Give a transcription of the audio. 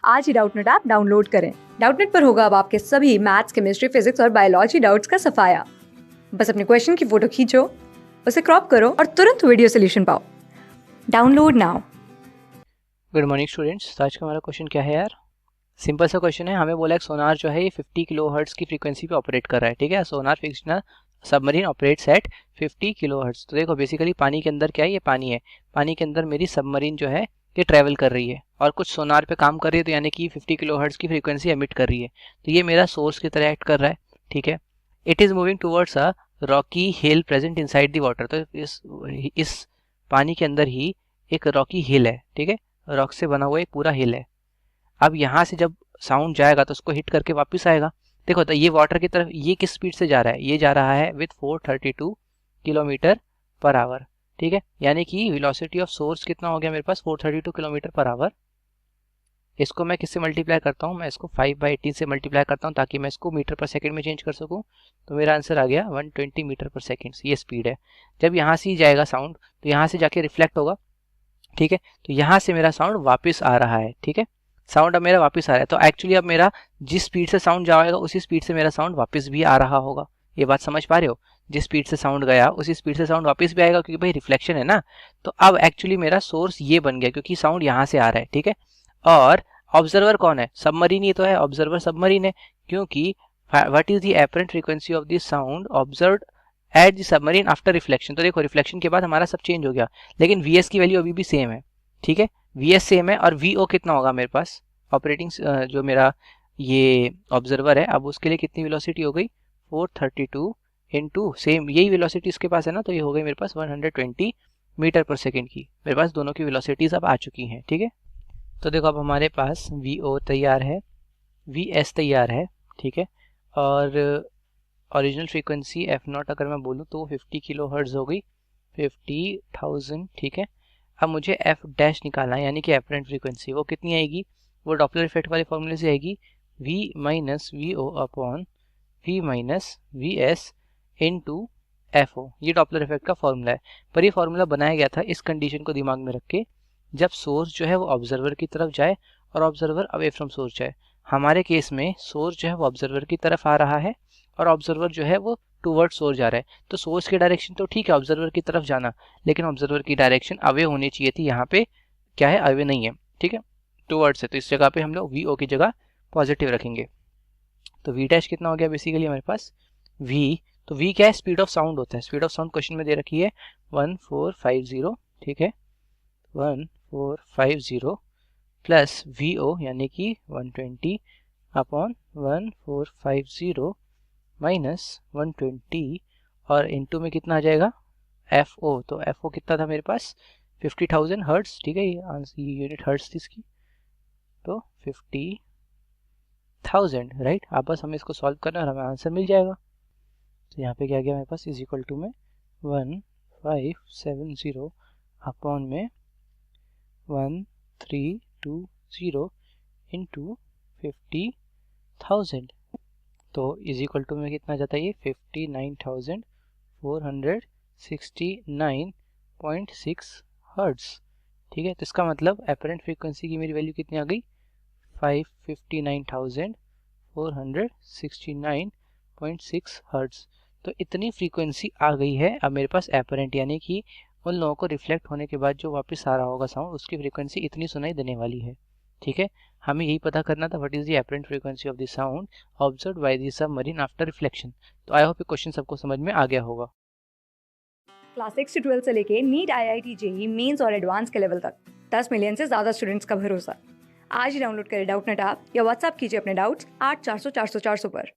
आज ही Doubtnut app download करें। Doubtnut पर होगा अब आपके सभी मैथ्स, केमिस्ट्री, फिजिक्स और बायोलॉजी डाउट्स का सफाया। बस अपने क्वेश्चन की फोटो खींचो, उसे क्रॉप करो और तुरंत वीडियो सोल्यूशन पाओ। Download now. Good morning students. तो आज का हमारा क्वेश्चन क्या है यार? सिंपल सा क्वेश्चन है। हमें बोला एक सोनार जो है ये 50 किलोहर्ट्ज़ की फ्रीक्वेंसी पे ऑपरेट कर रहा है। ठीक है, sonar fictional submarine operates at 50 kilohertz. तो देखो बेसिकली पानी के अंदर क्या है, ये पानी है। पानी के अंदर मेरी सबमरीन जो है ये ट्रैवल कर रही है और कुछ सोनार पे काम कर रही है, तो यानी कि 50 किलोहर्ट्ज़ की फ्रीक्वेंसी एमिट कर रही है। तो ये मेरा सोर्स की तरह एक्ट कर रहा है। ठीक है, it is moving towards a Rocky hill present inside the water. तो इस पानी के अंदर ही एक रॉकी हिल है। ठीक है, रॉक से बना हुआ एक पूरा हिल है। अब यहाँ से जब साउंड जाएगा तो उसको हिट करके वापस आएगा। देखो तो ये वाटर की तरफ ये किस स्पीड से जा रहा है, ये जा रहा है विथ 432 किलोमीटर पर आवर। ठीक है, यानी कि वेलोसिटी ऑफ सोर्स कितना हो गया मेरे पास, 432 किलोमीटर पर आवर। इसको मैं किससे मल्टीप्लाई करता हूँ, मैं इसको 5/18 से मल्टीप्लाई करता हूँ ताकि मैं इसको मीटर पर सेकंड में चेंज कर सकूँ। तो मेरा आंसर आ गया 120 मीटर पर सेकंड। ये स्पीड है। जब यहाँ से ही जाएगा साउंड तो यहाँ से जाके रिफ्लेक्ट होगा। ठीक है, तो यहाँ से मेरा साउंड वापस आ रहा है। ठीक है, साउंड अब मेरा वापस आ रहा है। तो एक्चुअली अब मेरा जिस स्पीड से साउंड जाएगा उसी स्पीड से मेरा साउंड वापस भी आ रहा होगा। ये बात समझ पा रहे हो? जिस स्पीड से साउंड गया उसी स्पीड से साउंड वापस भी आएगा, क्योंकि भाई रिफ्लेक्शन है ना। तो अब एक्चुअली मेरा सोर्स ये बन गया क्योंकि साउंड यहाँ से आ रहा है। ठीक है, और ऑब्जर्वर कौन है? सबमरीन ही तो है, ऑब्जर्वर सबमरीन है। क्योंकि what is the apparent frequency of the sound observed at the submarine after reflection. तो देखो रिफ्लेक्शन के बाद हमारा सब चेंज हो गया, लेकिन वी की वैल्यू अभी भी सेम है। ठीक है, वी सेम है और वी कितना होगा मेरे पास, ऑपरेटिंग जो मेरा ये ऑब्जर्वर है, अब उसके लिए कितनी वेलोसिटी हो गई, 432 इंटू सेम यही वेलोसिटी इसके पास है ना, तो ये हो गई मेरे पास 120 मीटर पर सेकेंड की। मेरे पास दोनों की वेलोसिटीज अब आ चुकी हैं। ठीक है, तो देखो अब हमारे पास वी तैयार है, वी तैयार है। ठीक है, और ओरिजिनल फ्रीक्वेंसी एफ नॉट अगर मैं बोलूँ तो 50 किलो हर्ट्ज हो गई, 50,000। ठीक है, अब मुझे एफ डैश निकालना है, यानी कि एपरेंट फ्रीक्वेंसी वो कितनी आएगी, वो डॉपलर इफेक्ट वाले फॉर्मूले से आएगी, v minus V O upon v minus V S into F O. ये डॉपलर इफेक्ट का फॉर्मूला है। पर ये फॉर्मूला बनाया गया था इस कंडीशन को दिमाग में रख के, जब सोर्स जो है वो ऑब्जर्वर की तरफ जाए और ऑब्जर्वर अवे फ्रॉम सोर्स जाए। हमारे केस में सोर्स जो है वो ऑब्जर्वर की तरफ आ रहा है और ऑब्जर्वर जो है वो टूवर्ड सोर्स जा रहा है। तो सोर्स की डायरेक्शन तो ठीक है ऑब्जर्वर की तरफ जाना, लेकिन ऑब्जर्वर की डायरेक्शन अवे होनी चाहिए थी। यहाँ पे क्या है, अवे नहीं है। ठीक है, टूवर्ड्स है, तो इस जगह पे हम लोग वी ओ की जगह पॉजिटिव रखेंगे। तो वी डैश कितना हो गया बेसिकली हमारे पास, वी, तो वी क्या है, स्पीड ऑफ साउंड होता है। स्पीड ऑफ साउंड क्वेश्चन में दे रखी है 1450। ठीक है, 1450 प्लस वी ओ यानी कि 120 अपॉन 1450 माइनस 120 और इनटू में कितना आ जाएगा, एफ ओ। तो एफ ओ कितना था मेरे पास, 50,000 हर्ट्स। ठीक है, ये यूनिट हर्ट्स थी इसकी, तो 50,000 राइट। आप बस हमें इसको सॉल्व करना और हमें आंसर मिल जाएगा। तो यहाँ पे क्या गया मेरे पास, इज इक्वल टू में 1570 अपॉन में 1320 इंटू 50,000। तो इज इक्वल टू में कितना जाता है, ये 59,469.6 हर्ट्स। ठीक है, तो इसका मतलब एपरेंट फ्रीक्वेंसी की मेरी वैल्यू कितनी आ गई, 559,469.6 हर्ट्स। तो इतनी फ्रीक्वेंसी आ गई है अब मेरे पास एपरेंट, यानी कि उन लोगों को रिफ्लेक्ट होने के बाद जो वापस आ रहा होगा साउंड, उसकी फ्रीक्वेंसी इतनी सुनाई देने वाली है। ठीक है, हमें यही पता करना था what is the apparent frequency of the sound observed by the submarine after reflection. तो आई होप ये क्वेश्चन सबको समझ में आ गया होगा। क्लास 6 से 12 से लेके नीट, IIT, जेईई मेंस और एडवांस के लेवल तक 10 मिलियन से ज्यादा स्टूडेंट्स का भरोसा। आज ही डाउनलोड करें डाउटनेट ऐप या व्हाट्सएप कीजिए अपने डाउट्स 8400 400 400 पर।